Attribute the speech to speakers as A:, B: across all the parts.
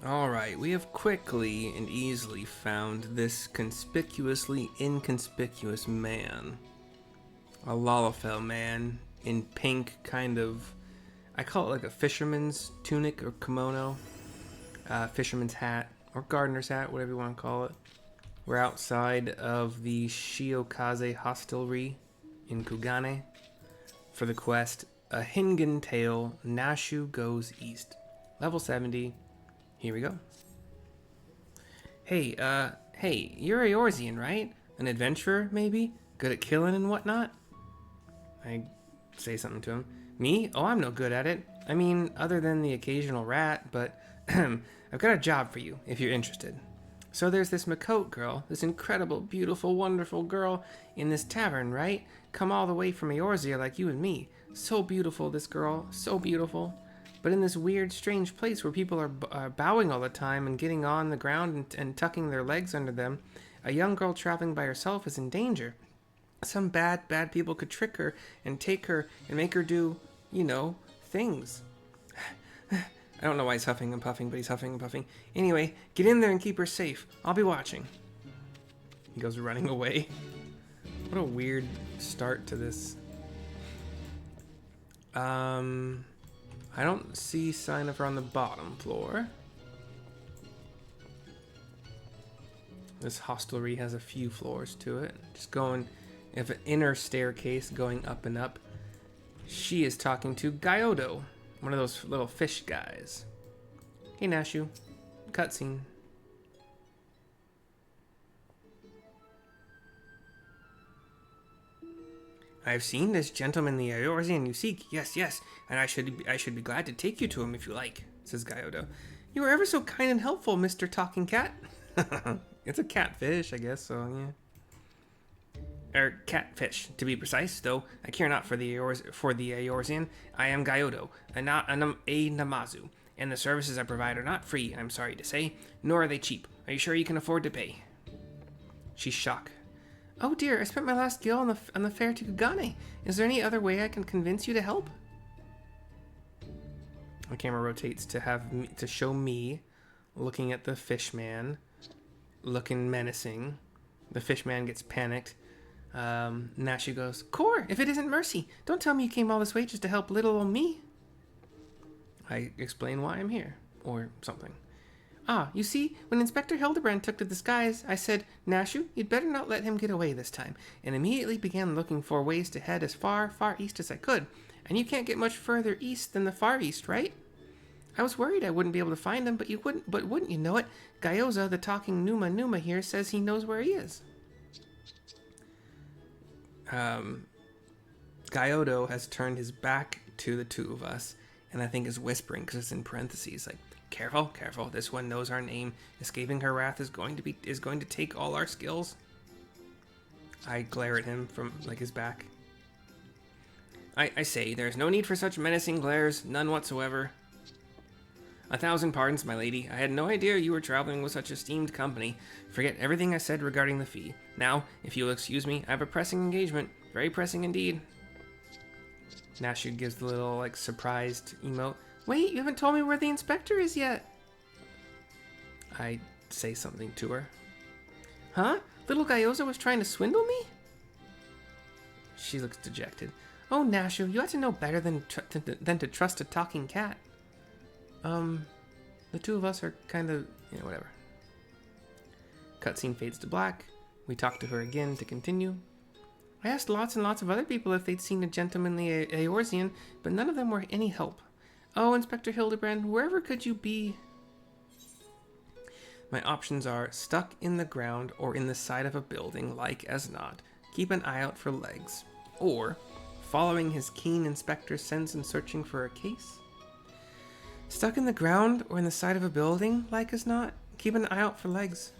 A: Alright, we have quickly and easily found this conspicuously inconspicuous man. A lalafell man in pink, kind of, I call it like a fisherman's tunic or kimono, fisherman's hat, or gardener's hat, whatever you want to call it. We're outside of the Shiokaze hostelry in Kugane for the quest, A Hingan Tale, Nashu Goes East. Level 70. Here we go. Hey, you're Eorzean, right? An adventurer, maybe? Good at killing and whatnot? I say something to him. Me? Oh, I'm no good at it. I mean, other than the occasional rat, but I've got a job for you, if you're interested. So there's this Makote girl, this incredible, beautiful, wonderful girl in this tavern, right? Come all the way from Eorzea like you and me. So beautiful, this girl, so beautiful. But in this weird, strange place where people are bowing all the time and getting on the ground and tucking their legs under them, a young girl traveling by herself is in danger. Some bad people could trick her and take her and make her do, things. I don't know why he's huffing and puffing, but he's huffing and puffing. Anyway, get in there and keep her safe. I'll be watching. He goes running away. What a weird start to this. I don't see sign of her on the bottom floor. This hostelry has a few floors to it. Just going, if an inner staircase going up and up. She is talking to Gyodo, one of those little fish guys. Hey Nashu, cutscene. I've seen this gentleman the Eorzean you seek. Yes, and I should be glad to take you to him if you like, says Gyodo. You are ever so kind and helpful, Mr. Talking Cat. It's a catfish, I guess, so yeah. Catfish, to be precise, though I care not for the Eorzean. I am Gyodo, a Namazu, and the services I provide are not free, I'm sorry to say, nor are they cheap. Are you sure you can afford to pay? She's shocked. Oh dear, I spent my last gil on the fare to Kugane. Is there any other way I can convince you to help? The camera rotates to show me looking at the fishman, looking menacing. The fishman gets panicked. Nashu goes, Core, if it isn't mercy, don't tell me you came all this way just to help little old me. I explain why I'm here, or something. Ah, you see, when Inspector Hildebrand took to the skies, I said, Nashu, you'd better not let him get away this time, and immediately began looking for ways to head as far east as I could. And you can't get much further east than the far east, right? I was worried I wouldn't be able to find him, but wouldn't you know it, Gyoza, the talking Numa here, says he knows where he is. Gyodo has turned his back to the two of us, and I think is whispering because it's in parentheses, like, Careful, this one knows our name. Escaping her wrath is going to take all our skills. I glare at him from, his back. I say, there's no need for such menacing glares, none whatsoever. 1,000 pardons, my lady. I had no idea you were traveling with such esteemed company. Forget everything I said regarding the fee. Now, if you'll excuse me, I have a pressing engagement. Very pressing indeed. Nashu gives the little, surprised emote. Wait, you haven't told me where the inspector is yet. I say something to her. Huh? Little Gyoza was trying to swindle me? She looks dejected. Oh, Nashu, you ought to know better than to trust a talking cat. The two of us are kind of, whatever. Cutscene fades to black. We talk to her again to continue. I asked lots and lots of other people if they'd seen a gentlemanly Eorzean, but none of them were any help. Oh, Inspector Hildebrand, wherever could you be? My options are stuck in the ground or in the side of a building, like as not. Keep an eye out for legs. Or following his keen inspector's sense and searching for a case. Stuck in the ground or in the side of a building, like as not. Keep an eye out for legs.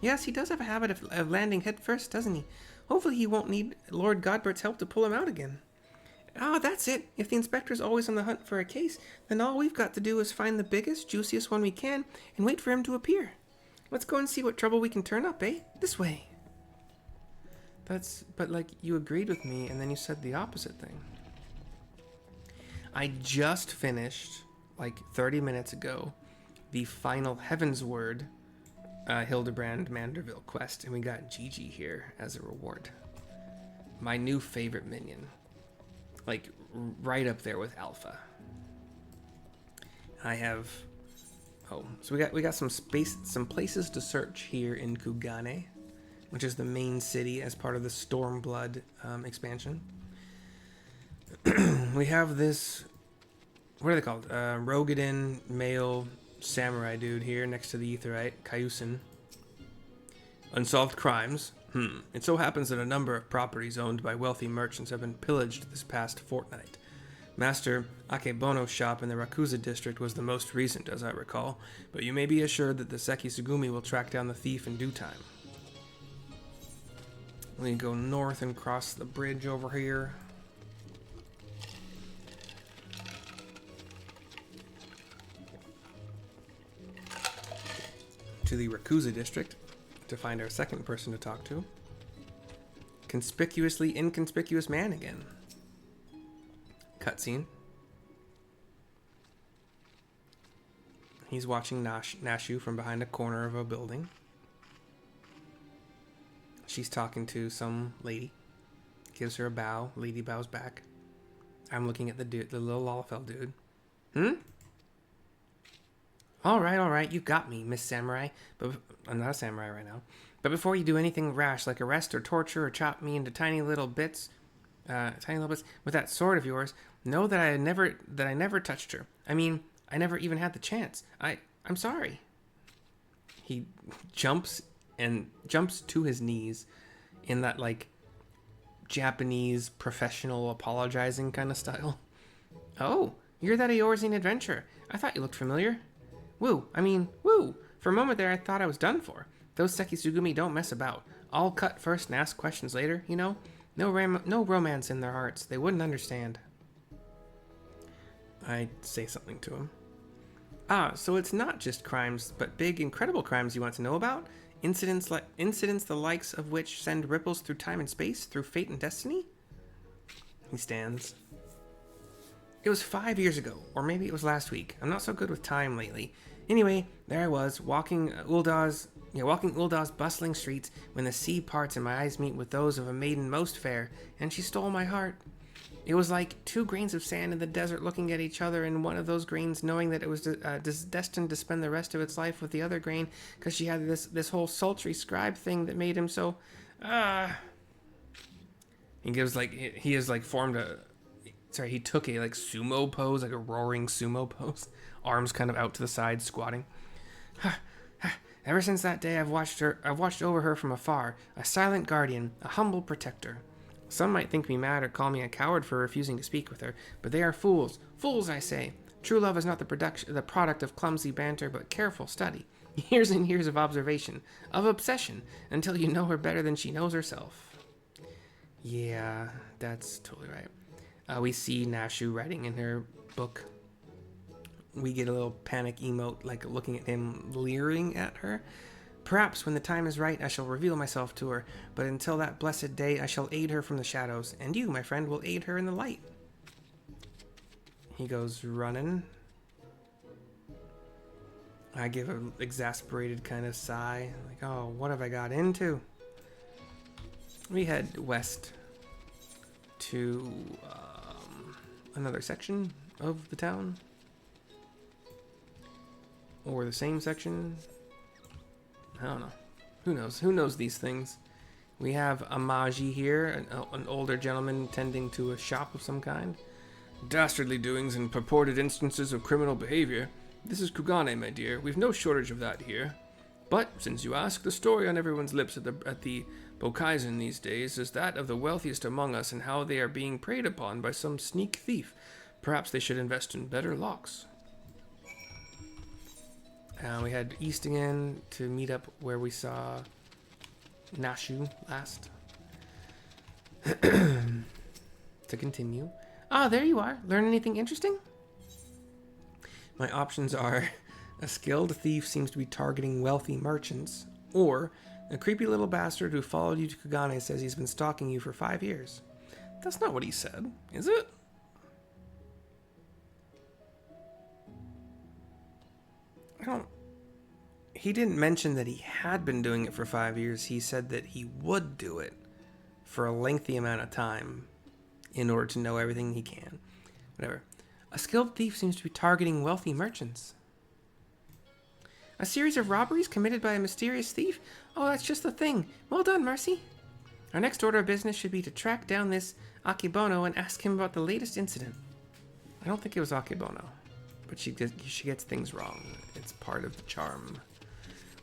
A: Yes, he does have a habit of landing head first, doesn't he? Hopefully he won't need Lord Godbert's help to pull him out again. Ah, that's it. If the inspector's always on the hunt for a case, then all we've got to do is find the biggest, juiciest one we can and wait for him to appear. Let's go and see what trouble we can turn up, eh? This way. But you agreed with me and then you said the opposite thing. I just finished like 30 minutes ago, the final Heavensward Hildebrand Manderville quest, and we got Gigi here as a reward. My new favorite minion. Like, right up there with Alpha. I have... Oh, so we got some places to search here in Kugane, which is the main city as part of the Stormblood expansion. We have this... What are they called? Rogadin male samurai dude here next to the Aetheryte, Kyusen. Unsolved crimes. It so happens that a number of properties owned by wealthy merchants have been pillaged this past fortnight. Master Akebono's shop in the Rakuza district was the most recent, as I recall, but you may be assured that the Seki Sugumi will track down the thief in due time. We go north and cross the bridge over here. To the Rakuza district to find our second person to talk to. Conspicuously inconspicuous man again. Cutscene. He's watching Nashu from behind a corner of a building. She's talking to some lady. Gives her a bow. Lady bows back. I'm looking at the little lalafell dude. All right, you got me, Miss Samurai. But I'm not a samurai right now. But before you do anything rash, like arrest or torture or chop me into tiny little bits with that sword of yours, know that I never touched her. I mean, I never even had the chance. I'm sorry. He jumps to his knees in that like Japanese professional apologizing kind of style. Oh, you're that Eorzean adventurer. I thought you looked familiar. Woo. For a moment there, I thought I was done for. Those Seki Sugumi don't mess about. All cut first and ask questions later, you know? No romance in their hearts. They wouldn't understand. I say something to him. So it's not just crimes, but big, incredible crimes you want to know about? Incidents the likes of which send ripples through time and space, through fate and destiny? He stands. It was 5 years ago, or maybe it was last week. I'm not so good with time lately. Anyway, there I was, walking Uldah's bustling streets, when the sea parts and my eyes meet with those of a maiden most fair, and she stole my heart. It was like 2 grains of sand in the desert looking at each other, and one of those grains knowing that it was destined to spend the rest of its life with the other grain, because she had this whole sultry scribe thing that made him so... He gives like... He has like formed a... Sorry, he took a like sumo pose, like a roaring sumo pose. Arms kind of out to the side, squatting. Ever since that day, I've watched over her from afar, a silent guardian, a humble protector. Some might think me mad or call me a coward for refusing to speak with her, but they are fools. Fools, I say. True love is not the product of clumsy banter, but careful study. Years and years of observation, of obsession, until you know her better than she knows herself. Yeah, that's totally right. We see Nashu writing in her book. We get a little panic emote, like looking at him leering at her. Perhaps when the time is right, I shall reveal myself to her, but until that blessed day, I shall aid her from the shadows, and you, my friend, will aid her in the light. He goes running. I give an exasperated kind of sigh, like, oh, what have I got into? We head west to another section of the town, or the same section. I don't know. Who knows? Who knows these things? We have a Maji here, an older gentleman tending to a shop of some kind. Dastardly doings and purported instances of criminal behavior. This is Kugane, my dear. We've no shortage of that here. But, since you ask, the story on everyone's lips at the Bokaisen these days is that of the wealthiest among us and how they are being preyed upon by some sneak thief. Perhaps they should invest in better locks. We head east again to meet up where we saw Nashu last. To continue. Ah, there you are. Learn anything interesting? My options are: a skilled thief seems to be targeting wealthy merchants, or a creepy little bastard who followed you to Kugane says he's been stalking you for 5 years. That's not what he said, is it? don't... He didn't mention that he had been doing it for 5 years. He said that he would do it for a lengthy amount of time in order to know everything he can. Whatever. A skilled thief seems to be targeting wealthy merchants. A series of robberies committed by a mysterious thief? Oh, that's just the thing. Well done, Mercy. Our next order of business should be to track down this Akebono and ask him about the latest incident. I don't think it was Akebono, but she gets things wrong. It's part of the charm.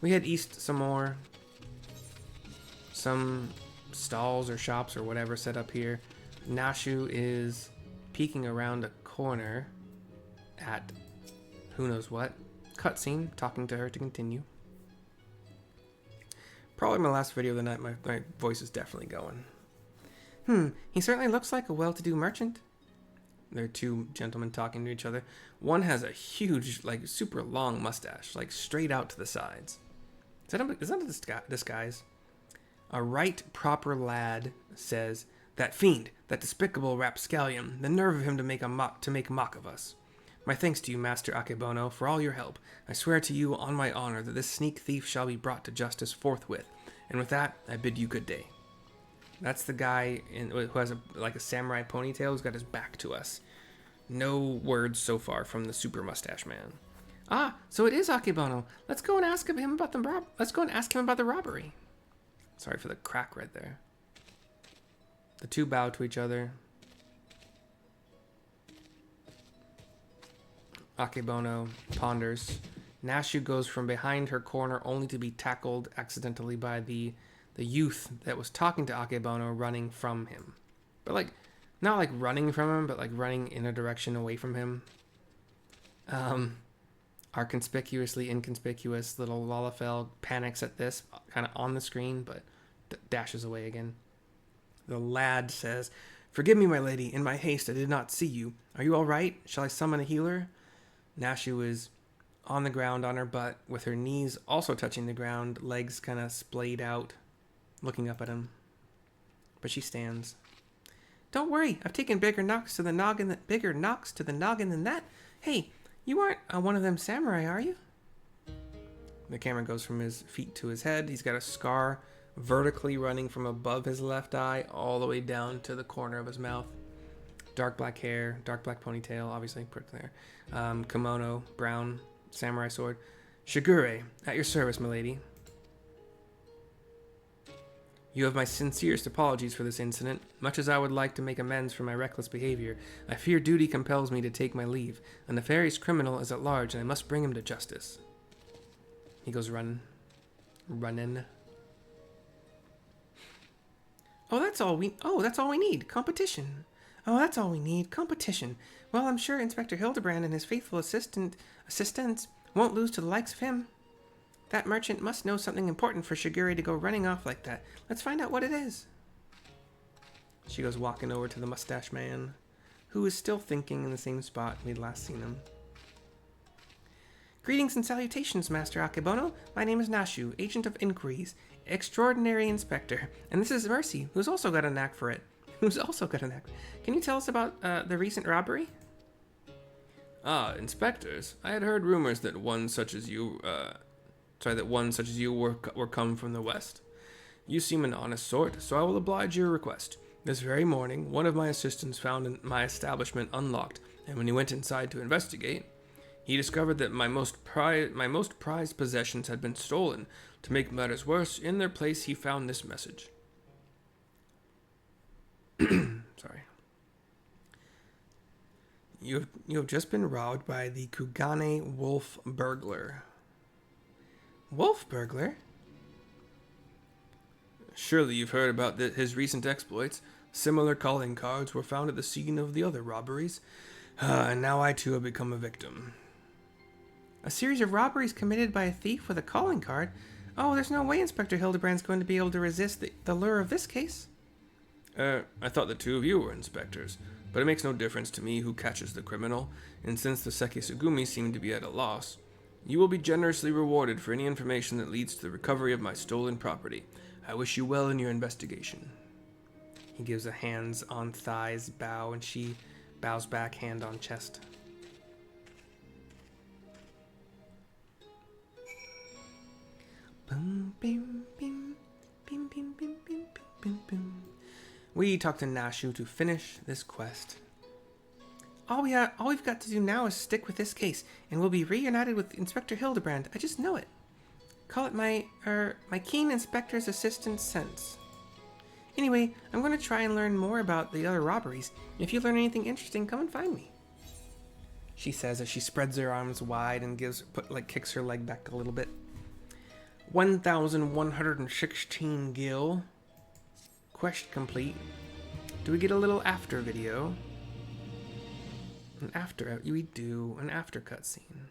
A: We head east some more. Some stalls or shops or whatever set up here. Nashu is peeking around a corner at who knows what. Cutscene, talking to her to continue. Probably my last video of the night. My voice is definitely going. He certainly looks like a well-to-do merchant. There are two gentlemen talking to each other. One has a huge, like, super long mustache, like, straight out to the sides. Is that a disguise? A right proper lad says, "That fiend, that despicable rapscallion, the nerve of him to make mock of us. My thanks to you, Master Akebono, for all your help. I swear to you on my honor that this sneak thief shall be brought to justice forthwith. And with that, I bid you good day." That's the guy who has a samurai ponytail who's got his back to us. No words so far from the super mustache man. Ah, so it is Akebono. Let's go and ask him about the robbery. Sorry for the crack right there. The two bow to each other. Akebono ponders. Nashu goes from behind her corner only to be tackled accidentally by the youth that was talking to Akebono running from him. But like, not like running from him, but like running in a direction away from him. Our conspicuously inconspicuous little lalafell panics at this, kind of on the screen, but dashes away again. The lad says, "Forgive me, my lady. In my haste, I did not see you. Are you all right? Shall I summon a healer?" Nashu is on the ground on her butt, with her knees also touching the ground, legs kind of splayed out, looking up at him. But she stands. "Don't worry, I've taken bigger knocks to the noggin than that. Hey, you aren't one of them samurai, are you?" The camera goes from his feet to his head. He's got a scar vertically running from above his left eye all the way down to the corner of his mouth. Dark black hair, dark black ponytail, obviously, put there. Kimono, brown, samurai sword. "Shigure, at your service, milady." "You have my sincerest apologies for this incident. Much as I would like to make amends for my reckless behavior, I fear duty compels me to take my leave. A nefarious criminal is at large, and I must bring him to justice." He goes running. Oh, that's all we need. Competition. Oh, that's all we need. Competition. Well, I'm sure Inspector Hildebrand and his faithful assistants won't lose to the likes of him. That merchant must know something important for Shigure to go running off like that. Let's find out what it is. She goes walking over to the mustache man, who is still thinking in the same spot we'd last seen him. "Greetings and salutations, Master Akebono. My name is Nashu, Agent of Inquiries, Extraordinary Inspector, and this is Mercy, who's also got a knack for it. Can you tell us about the recent robbery?"
B: "Ah, inspectors. I had heard rumors that one such as you were come from the west. You seem an honest sort, so I will oblige your request. This very morning, one of my assistants found my establishment unlocked, and when he went inside to investigate, he discovered that my most prized possessions had been stolen. To make matters worse, in their place he found this message."
A: Sorry. You have just been robbed by the Kugane wolf burglar. Wolf burglar?
B: "Surely you've heard about his recent exploits. Similar calling cards were found at the scene of the other robberies. And now I too have become a victim."
A: A series of robberies committed by a thief with a calling card? Oh, there's no way Inspector Hildebrand's going to be able to resist the lure of this case.
B: I thought the two of you were inspectors, but it makes no difference to me who catches the criminal, and since the Sekisugumi seem to be at a loss, you will be generously rewarded for any information that leads to the recovery of my stolen property. I wish you well in your investigation."
A: He gives a hands on thighs bow, and she bows back, hand on chest. We talked to Nashu to finish this quest. All we've got to do now is stick with this case, and we'll be reunited with Inspector Hildebrand. I just know it. Call it my keen inspector's assistant sense. Anyway, I'm going to try and learn more about the other robberies. If you learn anything interesting, come and find me. She says as she spreads her arms wide and kicks her leg back a little bit. 1,116 gil. Quest complete. Do we get a little after video? We do an after cutscene.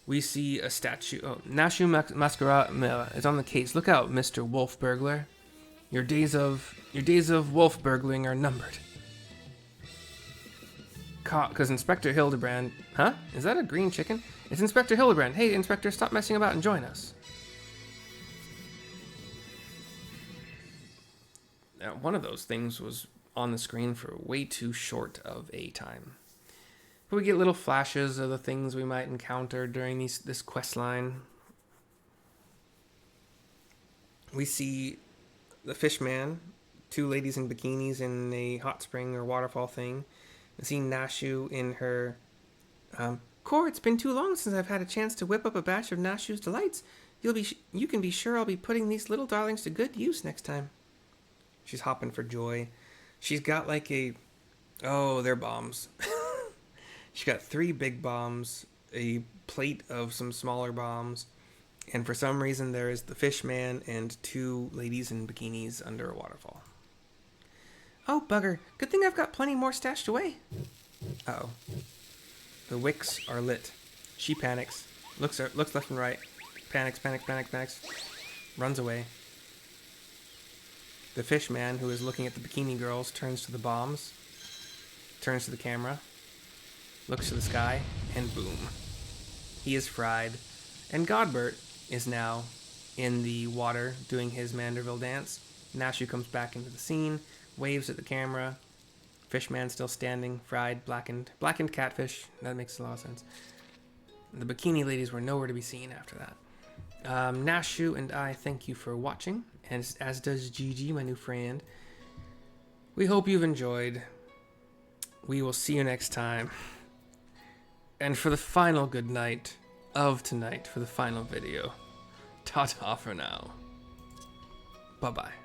A: We see a statue. Oh, Nashu Masquerade is on the case. Look out, Mr. Wolf Burglar. Your days of wolf burgling are numbered. Because Inspector Hildebrand... Huh? Is that a green chicken? It's Inspector Hildebrand. Hey, Inspector, stop messing about and join us. Now, one of those things was on the screen for way too short of a time. But we get little flashes of the things we might encounter during this quest line. We see the fishman, two ladies in bikinis in a hot spring or waterfall thing. We see Nashu in her... Cor, it's been too long since I've had a chance to whip up a batch of Nashu's delights. You can be sure I'll be putting these little darlings to good use next time. She's hopping for joy. She's got like a... Oh, they're bombs. She's got 3 big bombs, a plate of some smaller bombs, and for some reason there is the fishman and 2 ladies in bikinis under a waterfall. Oh, bugger. Good thing I've got plenty more stashed away. Uh-oh. The wicks are lit. She panics. Looks left and right. Panics. Runs away. The fishman, who is looking at the bikini girls, turns to the bombs. Turns to the camera. Looks to the sky. And boom. He is fried. And Godbert is now in the water doing his Manderville dance. Nashu comes back into the scene. Waves at the camera. Fishman still standing, fried, blackened catfish. That makes a lot of sense. The bikini ladies were nowhere to be seen after that. Nashu and I thank you for watching, and as does Gigi, my new friend. We hope you've enjoyed. We will see you next time. And for the final good night of tonight, for the final video, ta-ta for now. Bye-bye.